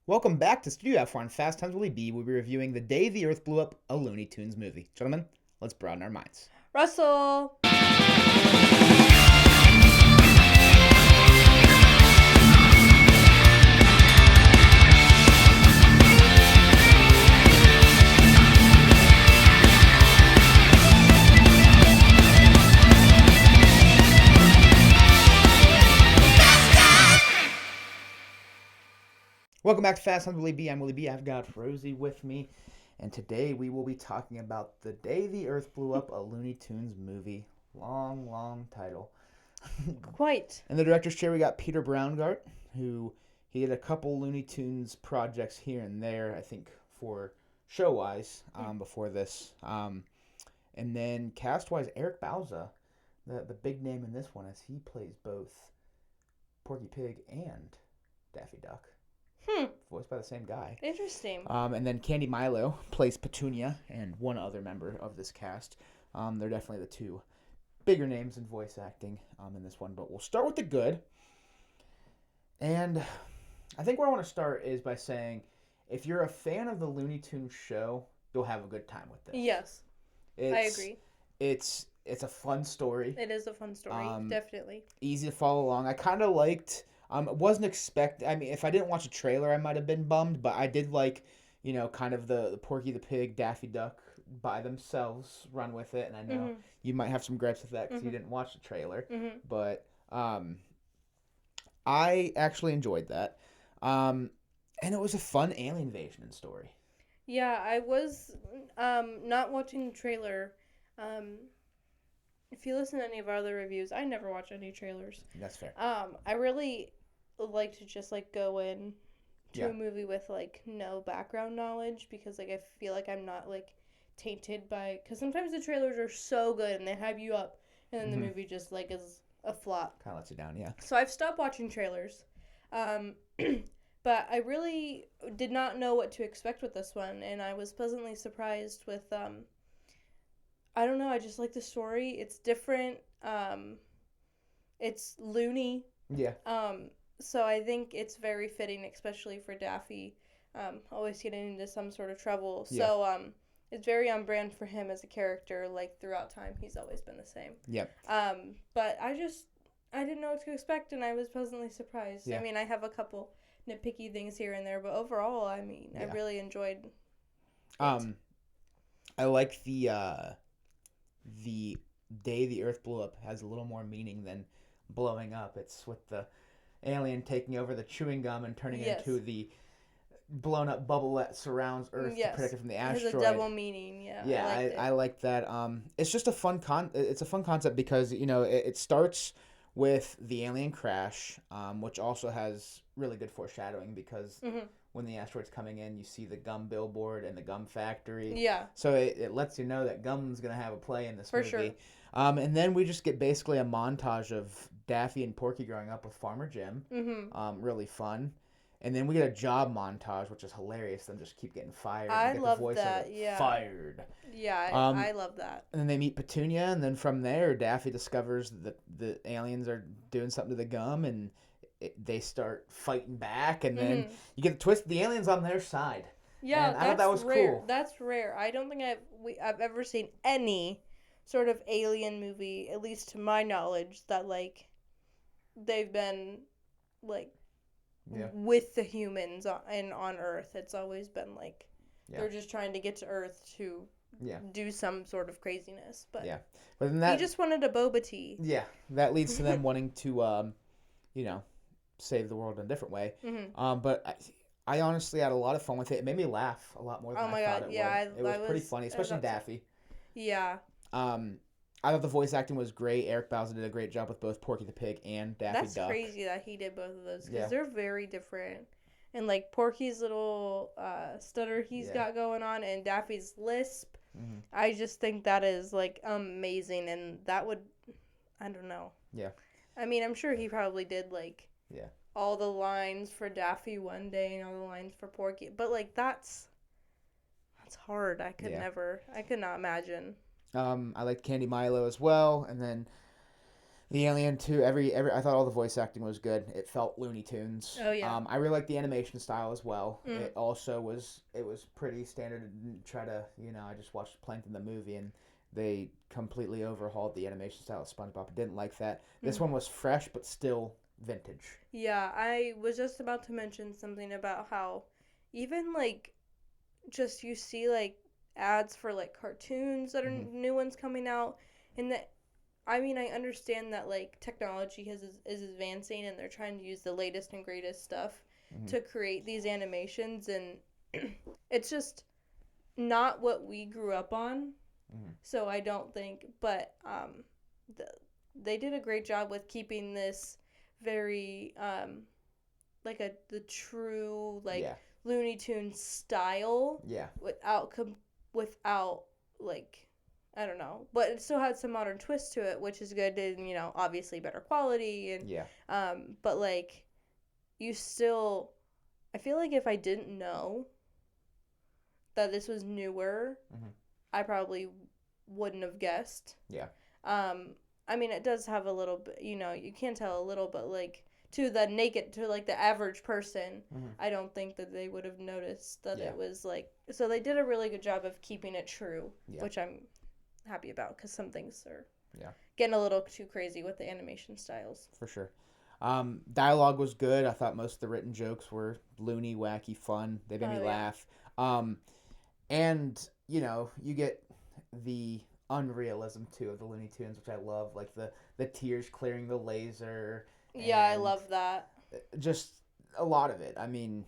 Welcome back to Studio F4 on Fast Times Willy B. We'll be reviewing The Day the Earth Blew Up, a Looney Tunes movie. Gentlemen, let's broaden our minds. Russell! Welcome back to Fast Times Willy B. I'm Willy B. I've got Rosie with me, and today we will be talking about The Day the Earth Blew Up, a Looney Tunes movie. Long title. Quite. In the director's chair, we got Peter Braungart, who he did a couple Looney Tunes projects here and there, I think, for show-wise, before this. And then cast-wise, Eric Bauza, the big name in this one, as he plays both Porky Pig and Daffy Duck. Voiced by the same guy. Interesting. And then Candy Milo plays Petunia and one other member of this cast. They're definitely the two bigger names in voice acting in this one. But we'll start with the good. And I think where I want to start is by saying, if you're a fan of the Looney Tunes show, you'll have a good time with this. Yes, I agree. It's a fun story. It is a fun story, definitely. Easy to follow along. I kind of liked... wasn't I mean, if I didn't watch a trailer, I might have been bummed, but I did like, kind of the Porky the Pig, Daffy Duck by themselves run with it, and I know you might have some gripes with that because you didn't watch the trailer, but I actually enjoyed that, and it was a fun alien invasion story. Yeah, I was not watching the trailer. If you listen to any of our other reviews, I never watch any trailers. That's fair. I really like to just go in to a movie with no background knowledge, because I feel like I'm not tainted by, because sometimes the trailers are so good and they hype you up, and then the movie just is a flop. Kind of lets you down, yeah. So I've stopped watching trailers, but I really did not know what to expect with this one, and I was pleasantly surprised with I don't know, I just like the story. It's different. It's loony. Yeah. So I think it's very fitting, especially for Daffy, always getting into some sort of trouble. Yeah. So it's very on brand for him as a character. Throughout time, he's always been the same. Yep. But I didn't know what to expect, and I was pleasantly surprised. Yeah. I mean, I have a couple nitpicky things here and there, but overall, I really enjoyed it. I like the Day the Earth Blew Up has a little more meaning than blowing up. It's with the alien taking over the chewing gum and turning it into the blown up bubble that surrounds Earth to protect it from the asteroid. It has a double meaning, yeah. Yeah, I like that. It's just a fun concept because it starts with the alien crash, which also has really good foreshadowing because when the asteroid's coming in, you see the gum billboard and the gum factory. Yeah. So it lets you know that gum's going to have a play in this movie. For sure. And then we just get basically a montage of Daffy and Porky growing up with Farmer Jim. Really fun. And then we get a job montage, which is hilarious. Them just keep getting fired. I love the voice that. of it, yeah. Fired. Yeah, I love that. And then they meet Petunia, and then from there, Daffy discovers that the aliens are doing something to the gum, and they start fighting back. And then you get the twist: the aliens on their side. Yeah, and I thought that was rare. cool. That's rare. I don't think I've ever seen any sort of alien movie, at least to my knowledge, that they've been with the humans on Earth. It's always been they're just trying to get to Earth to do some sort of craziness. But then that, he just wanted a boba tea. Yeah, that leads to them wanting to save the world in a different way. But I honestly had a lot of fun with it. It made me laugh a lot more than I thought it would. It was pretty funny, especially Daffy. Yeah. I thought the voice acting was great. Eric Bauza did a great job with both Porky the Pig and Daffy Duck. That's crazy that he did both of those, because they're very different. And Porky's little stutter he's got going on, and Daffy's lisp, I just think that is amazing, and that would, I don't know. Yeah. I mean, I'm sure he probably did all the lines for Daffy one day and all the lines for Porky, but that's hard. I could never. I could not imagine. I liked Candy Milo as well, and then The Alien too. Every I thought all the voice acting was good. It felt Looney Tunes. Oh yeah. I really like the animation style as well. Mm. It also was pretty standard. And try to I just watched Plankton the movie and they completely overhauled the animation style of SpongeBob. I didn't like that. This one was fresh but still vintage. Yeah, I was just about to mention something about how even like just you see like ads for like cartoons that are new ones coming out, and that I mean I understand that like technology is advancing and they're trying to use the latest and greatest stuff to create these animations, and it's just not what we grew up on. So I don't think, but they did a great job with keeping this very like the true like Yeah. Looney Tunes style Yeah. without like I don't know, but it still had some modern twist to it, which is good, and obviously better quality, and Yeah. but like you still, I feel like if I didn't know that this was newer, I probably wouldn't have guessed. Yeah. I mean, it does have a little bit, you can tell a little, but like to the average person, I don't think that they would have noticed that it was like. So they did a really good job of keeping it true, which I'm happy about because some things are getting a little too crazy with the animation styles. For sure. Dialogue was good. I thought most of the written jokes were loony, wacky, fun. They made me laugh. And you get the unrealism too of the Looney Tunes, which I love, like the tears clearing the laser. Yeah, I love that. Just a lot of it. I mean,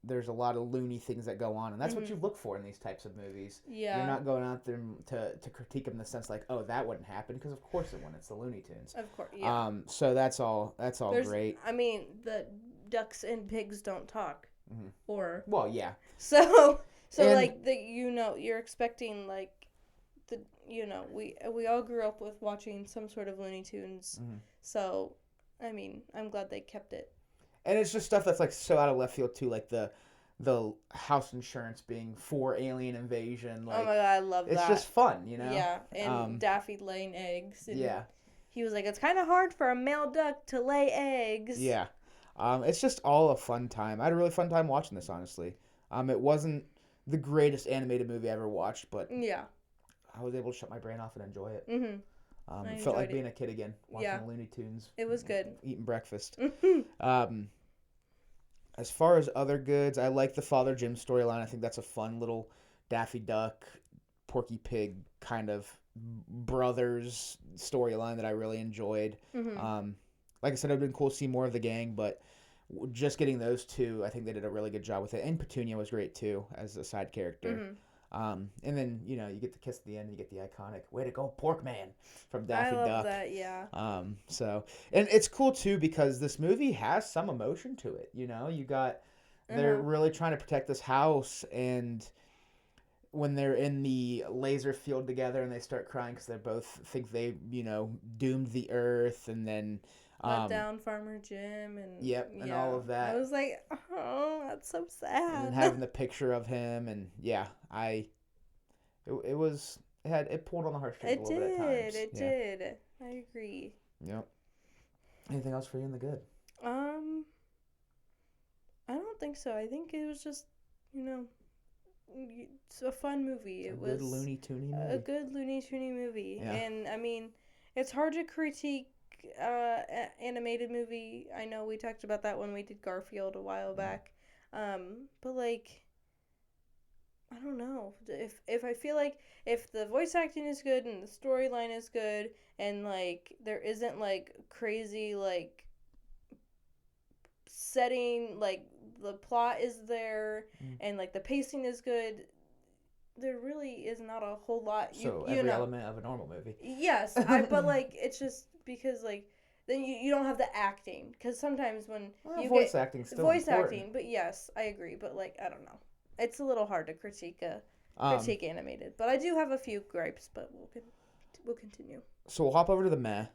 there's a lot of loony things that go on, and that's what you look for in these types of movies. Yeah. You're not going out there to critique them in the sense like, oh, that wouldn't happen, because of course it wouldn't. It's the Looney Tunes. Of course, yeah. So that's all great. I mean, the ducks and pigs don't talk. Or well, yeah. So and, like you're expecting like we all grew up with watching some sort of Looney Tunes. So I mean, I'm glad they kept it. And it's just stuff that's like so out of left field too, like the house insurance being for alien invasion. Like, oh my god, I love that. It's just fun, Yeah, and Daffy laying eggs. And yeah. He was like, it's kind of hard for a male duck to lay eggs. Yeah. It's just all a fun time. I had a really fun time watching this, honestly. It wasn't the greatest animated movie I ever watched, but yeah, I was able to shut my brain off and enjoy it. It felt like being a kid again, watching Looney Tunes. It was good. Eating breakfast. As far as other goods, I like the Father Jim storyline. I think that's a fun little Daffy Duck, Porky Pig kind of brothers storyline that I really enjoyed. Like I said, it would have been cool to see more of the gang, but just getting those two, I think they did a really good job with it. And Petunia was great too as a side character. And then you get the kiss at the end, and you get the iconic "Way to go, Pork Man" from Daffy Duck. I love that, yeah. So and it's cool too because this movie has some emotion to it. You got they're really trying to protect this house, and when they're in the laser field together and they start crying because they both think they doomed the earth, and then let down Farmer Jim and all of that. I was like, oh, that's so sad. And having the picture of him, and it pulled on the heartstrings a little bit at times. It did. I agree. Yep. Anything else for you in the good? I don't think so. I think it was just, it's a fun movie. It was a good Looney Tunes movie. A good Looney Tunes movie. Yeah. And I mean, it's hard to critique animated movie. I know we talked about that when we did Garfield a while back. But like, I don't know if I feel like if the voice acting is good and the storyline is good and like there isn't like crazy like setting, like the plot is there and like the pacing is good, there really is not a whole lot. Every element of a normal movie. Yes, but like it's just because like then you don't have the acting, because sometimes when voice acting still important. Acting, but yes, I agree. But like I don't know, it's a little hard to critique animated. But I do have a few gripes, but we'll continue. So we'll hop over to the meh.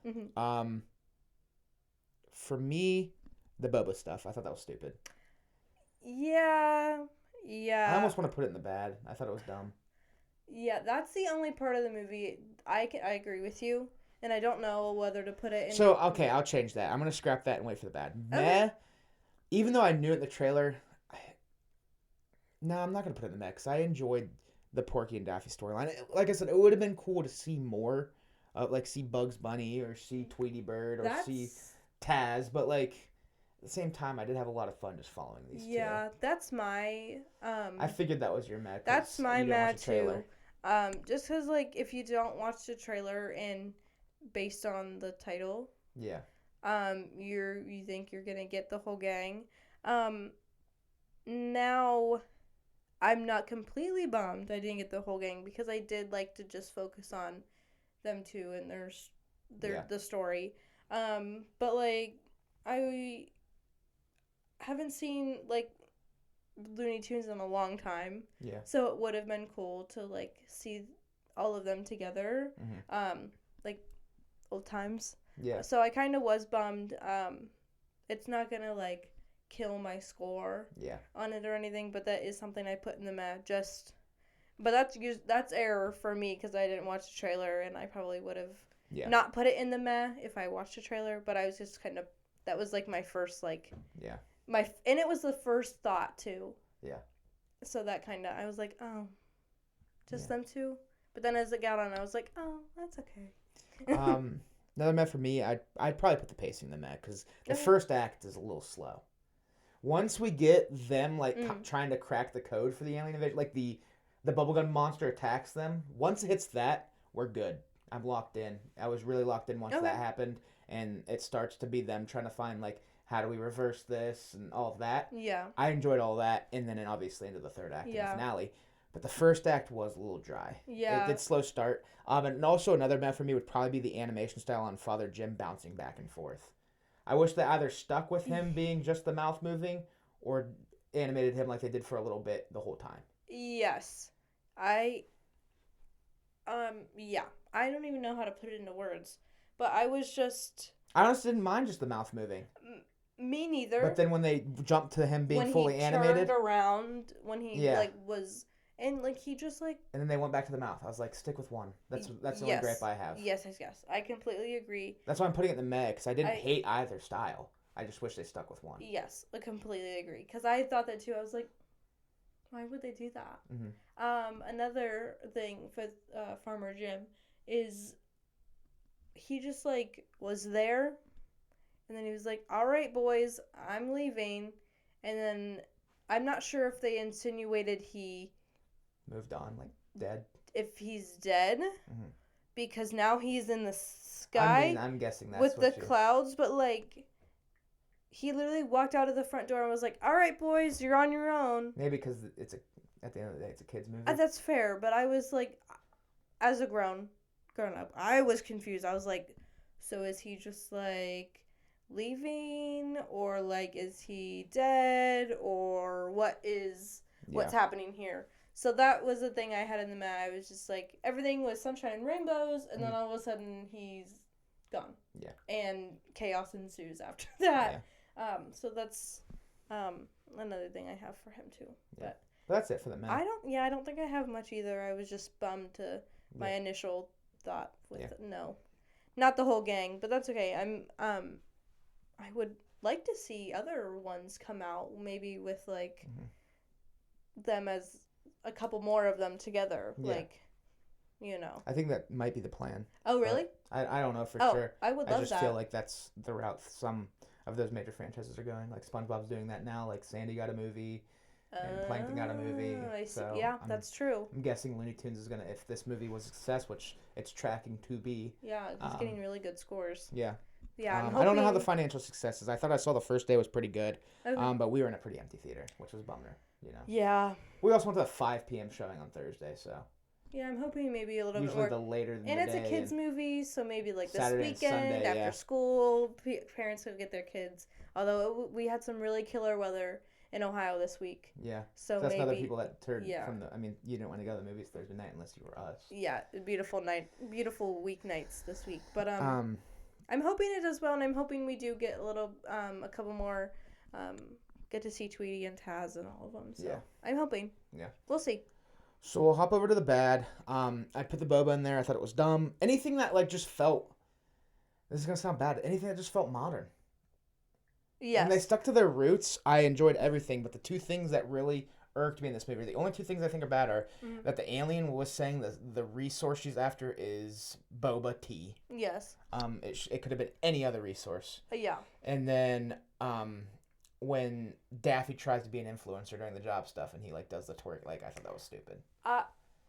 For me, the Boba stuff, I thought that was stupid. Yeah. I almost want to put it in the bad. I thought it was dumb. Yeah, that's the only part of the movie I agree with you, and I don't know whether to put it in. So, okay, I'll change that. I'm going to scrap that and wait for the bad. Meh. Even though I knew it in the trailer, no, I'm not going to put it in the meh because I enjoyed the Porky and Daffy storyline. Like I said, it would have been cool to see more. Like, see Bugs Bunny or see Tweety Bird or see Taz. But, like, at the same time, I did have a lot of fun just following these two. Yeah, that's my... I figured that was your meh. That's my meh, too. Just because, like, if you don't watch the trailer and based on the title... Yeah. You think you're gonna get the whole gang. Now, I'm not completely bummed I didn't get the whole gang because I did like to just focus on them two and the story. But like I haven't seen like Looney Tunes in a long time. Yeah. So it would have been cool to like see all of them together. Like old times. Yeah. So I kind of was bummed. It's not gonna like kill my score on it or anything, but that is something I put in the meh. But that's error for me because I didn't watch the trailer, and I probably would have not put it in the meh if I watched the trailer. But I was just kind of that was like my first like and it was the first thought too. Yeah. So that kind of I was like, oh, just them two. But then as it got on, I was like, oh, that's okay. Another meh for me, I'd probably put the pacing in the meh because the first act is a little slow. Once we get them like trying to crack the code for the alien invasion, like the bubblegum monster attacks them. Once it hits that, we're good. I'm locked in. I was really locked in once that happened, and it starts to be them trying to find like how do we reverse this and all of that. Yeah, I enjoyed all that, and then obviously into the third act and the finale. But the first act was a little dry. Yeah, it did slow start. And also another meh for me would probably be the animation style on Father Jim bouncing back and forth. I wish they either stuck with him being just the mouth moving or animated him like they did for a little bit the whole time. Yes. I don't even know how to put it into words. But I honestly didn't mind just the mouth moving. Me neither. But then when they jumped to him being fully animated. When he turned around, when he was... And, like, he just, like... And then they went back to the mouth. I was like, stick with one. That's the only gripe I have. Yes. I completely agree. That's why I'm putting it in the meh, because I didn't hate either style. I just wish they stuck with one. Yes, I completely agree. Because I thought that, too. I was like, why would they do that? Mm-hmm. Another thing for Farmer Jim is he just, like, was there. And then he was like, all right, boys, I'm leaving. And then I'm not sure if they insinuated he... moved on, like dead. If he's dead, because now he's in the sky. I'm guessing that's with the clouds, but like he literally walked out of the front door and was like, "All right, boys, you're on your own." Maybe because at the end of the day, it's a kids movie. That's fair, but I was like, as a grown up, I was confused. I was like, so is he just like leaving, or like is he dead, or what's happening here? So that was the thing I had in the meh. I was just like, everything was sunshine and rainbows, and then all of a sudden he's gone. Yeah. And chaos ensues after that. Yeah. So that's another thing I have for him too. Yeah. But that's it for the meh. I don't think I have much either. I was just bummed to my initial thought with no. Not the whole gang, but that's okay. I would like to see other ones come out, maybe with like them as a couple more of them together, like, you know. I think that might be the plan. Oh, really? I don't know for sure. I would love that. I just feel like that's the route some of those major franchises are going. Like SpongeBob's doing that now. Like Sandy got a movie, and Plankton got a movie. I see. So yeah, that's true. I'm guessing Looney Tunes is gonna, if this movie was a success, which it's tracking to be. Yeah, it's getting really good scores. Yeah. Yeah, I don't know how the financial success is. I thought I saw the first day was pretty good, but we were in a pretty empty theater, which was a bummer. You know. Yeah. We also went to the 5 p.m. showing on Thursday, so. Yeah, I'm hoping maybe a little bit more. Usually the later than and the it's day a kids movie, so maybe like Saturday this weekend and Sunday, after school, parents could get their kids. Although we had some really killer weather in Ohio this week. Yeah. So that's maybe other people that turned from the. I mean, you didn't want to go to the movies Thursday night unless you were us. Yeah, beautiful beautiful weeknights this week, but I'm hoping it does well, and I'm hoping we do get a couple more, get to see Tweety and Taz and all of them. So I'm hoping. Yeah. We'll see. So we'll hop over to the bad. I put the boba in there. I thought it was dumb. Anything that like just felt this is gonna sound bad. Anything that just felt modern. Yes. And they stuck to their roots. I enjoyed everything, but the two things that really irked me in this movie, the only two things I think are bad are that the alien was saying that the resource she's after is boba tea. Yes. It could have been any other resource. Yeah. And then when Daffy tries to be an influencer during the job stuff and he like does the twerk, like I thought that was stupid.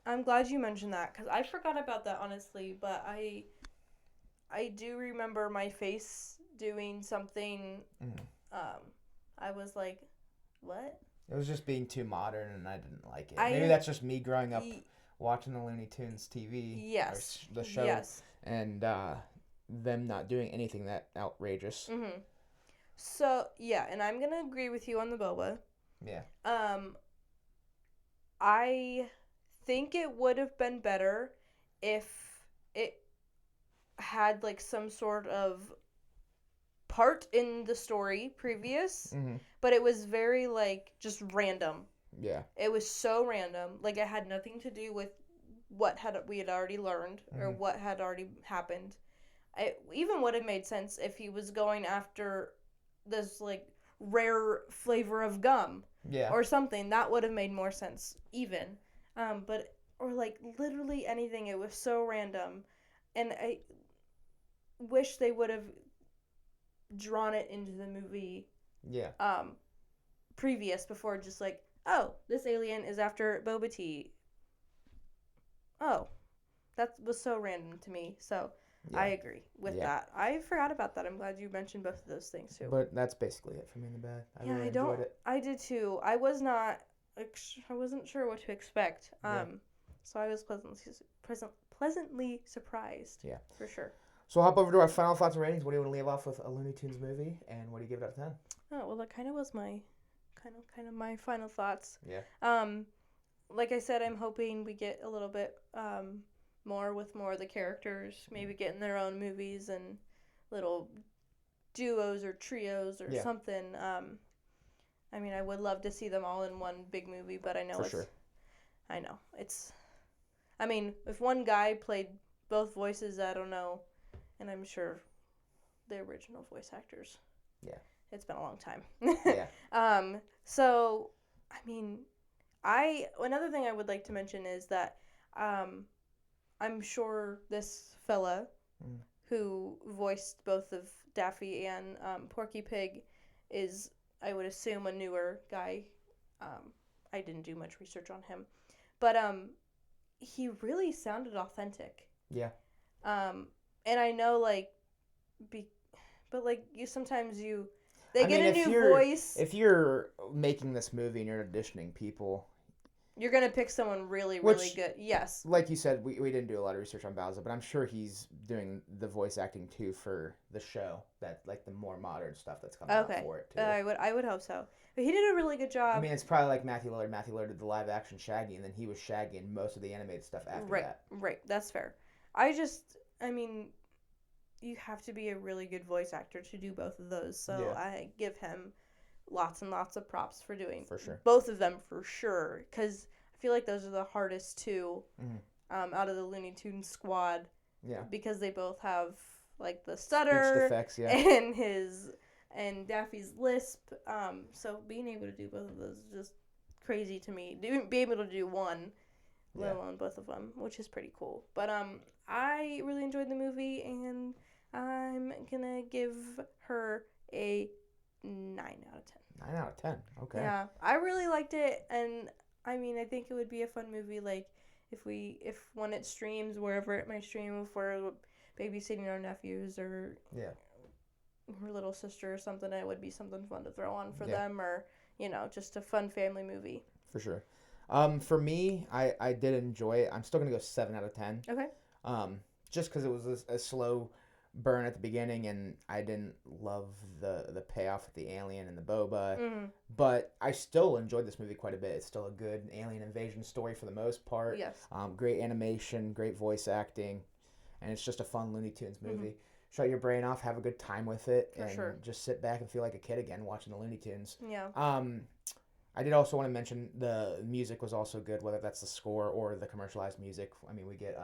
I'm glad you mentioned that because I forgot about that honestly, but I do remember my face doing something. I was like, what? It was just being too modern and I didn't like it. Maybe that's just me growing up watching the Looney Tunes TV. Yes. Or the show. Yes. And them not doing anything that outrageous. Mm-hmm. So, yeah, and I'm going to agree with you on the boba. Yeah. I think it would have been better if it had, like, some sort of part in the story previous, but it was very, like, just random. Yeah. It was so random. Like, it had nothing to do with what we had already learned or what had already happened. It even would have made sense if he was going after this, like, rare flavor of gum. Yeah. Or something. That would have made more sense, even. Or, like, literally anything. It was so random. And I wish they would have drawn it into the movie. Yeah. Previous, before just, like, oh, this alien is after boba tea. Oh, that was so random to me. So, yeah. I agree with that. I forgot about that. I'm glad you mentioned both of those things, too. But that's basically it for me in the bad. I really enjoyed it. I did, too. I wasn't sure what to expect. So I was pleasantly surprised. Yeah. For sure. So we'll hop over to our final thoughts and ratings. What do you want to leave off with a Looney Tunes movie? And what do you give it out of 10? Oh, well, that kind of was my kind of my final thoughts. Yeah. Like I said, I'm hoping we get a little bit more with more of the characters, maybe getting their own movies and little duos or trios or something. I mean, I would love to see them all in one big movie, but I know I know. I mean, if one guy played both voices, I don't know, and I'm sure the original voice actors. Yeah. It's been a long time. Yeah. So, I mean, another thing I would like to mention is that I'm sure this fella who voiced both of Daffy and Porky Pig is, I would assume, a newer guy. I didn't do much research on him. But he really sounded authentic. Yeah. And I know, like, but, like, they get a new voice. If you're making this movie and you're auditioning people, you're going to pick someone really, really good. Yes. Like you said, we didn't do a lot of research on Bowser, but I'm sure he's doing the voice acting, too, for the show. That, like, the more modern stuff that's coming out for it, too. I would hope so. But he did a really good job. I mean, it's probably like Matthew Lillard. Matthew Lillard did the live-action Shaggy, and then he was Shaggy in most of the animated stuff after that. Right. That's fair. I mean, you have to be a really good voice actor to do both of those. So I give him lots and lots of props for doing both of them for sure. Because I feel like those are the hardest two out of the Looney Tunes squad. Yeah. Because they both have, like, the stutter defects, and Daffy's lisp. So being able to do both of those is just crazy to me. Be able to do one, let alone both of them, which is pretty cool. But I really enjoyed the movie, and I'm gonna give her a 9 out of 10. 9 out of 10. Okay. Yeah, I really liked it, and I mean, I think it would be a fun movie, like if when it streams wherever it might stream, if we're babysitting our nephews or her little sister or something, it would be something fun to throw on for them, or just a fun family movie. For sure. For me, I did enjoy it. I'm still gonna go 7 out of 10. Okay. Just because it was a slow burn at the beginning, and I didn't love the payoff with the alien and the boba. But I still enjoyed this movie quite a bit. It's still a good alien invasion story for the most part. Yes. Great animation, great voice acting, and it's just a fun Looney Tunes movie. Shut your brain off, have a good time with it, and just sit back and feel like a kid again watching the Looney Tunes. Yeah. I did also want to mention the music was also good, whether that's the score or the commercialized music. I mean, we get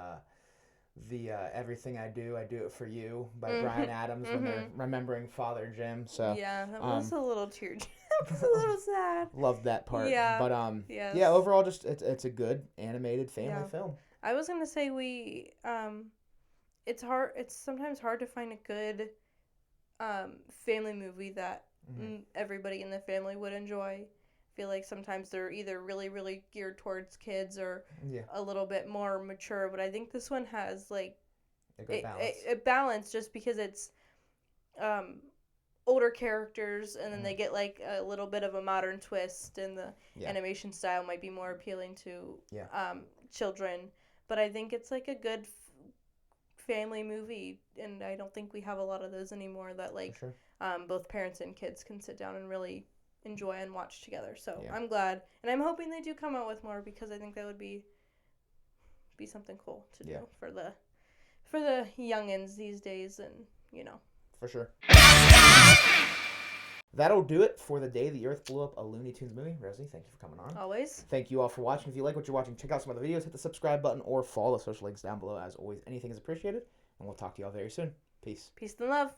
the Everything I Do It For You by Bryan Adams when they're remembering Father Jim. So yeah, that was a little tear. That was a little sad. Loved that part. Yeah. But Yes. yeah, overall, just it's a good animated family film. I was gonna say it's hard. It's sometimes hard to find a good family movie that everybody in the family would enjoy. I feel like sometimes they're either really, really geared towards kids or a little bit more mature. But I think this one has like a good balance. A balance just because it's older characters and then they get like a little bit of a modern twist and the animation style might be more appealing to children. But I think it's like a good family movie, and I don't think we have a lot of those anymore that like both parents and kids can sit down and really enjoy and watch together. So I'm glad, and I'm hoping they do come out with more because I think that would be something cool to do for the youngins these days, and for sure. That'll do it for the day the Earth blew up, a Looney Tunes movie. Rosie, thank you for coming on. Always. Thank you all for watching. If you like what you're watching, check out some other videos. Hit the subscribe button or follow the social links down below. As always, anything is appreciated. And we'll talk to you all very soon. Peace. Peace and love.